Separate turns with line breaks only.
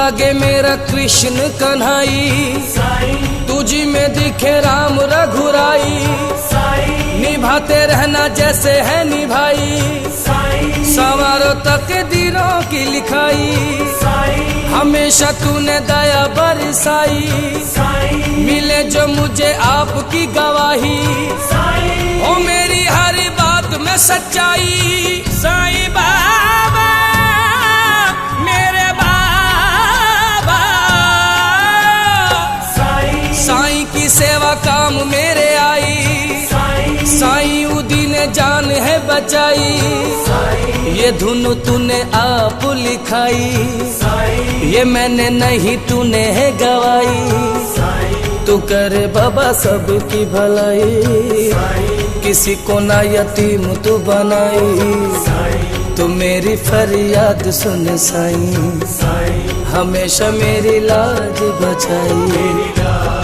लागे मेरा कृष्ण कन्हई, तुझी में दिखे राम रघुराई। निभाते रहना जैसे है निभाई, सवारों तक दिनों की लिखाई। हमेशा तूने दया बरसाई, मिले जो मुझे आपकी गवाही। ओ मेरी हर बात में सच्चाई, साईं बाबा मेरे बाबा। साईं की सेवा काम मेरे आई, साईं उदी ने जान है बचाई। ये धुन तूने आप लिखाई, ये मैंने नहीं तूने है गवाई। तू करे बाबा सबकी भलाई, किसी को ना यतीम तू बनाई। तू मेरी फरियाद सुन साईं, हमेशा मेरी लाज बचाई।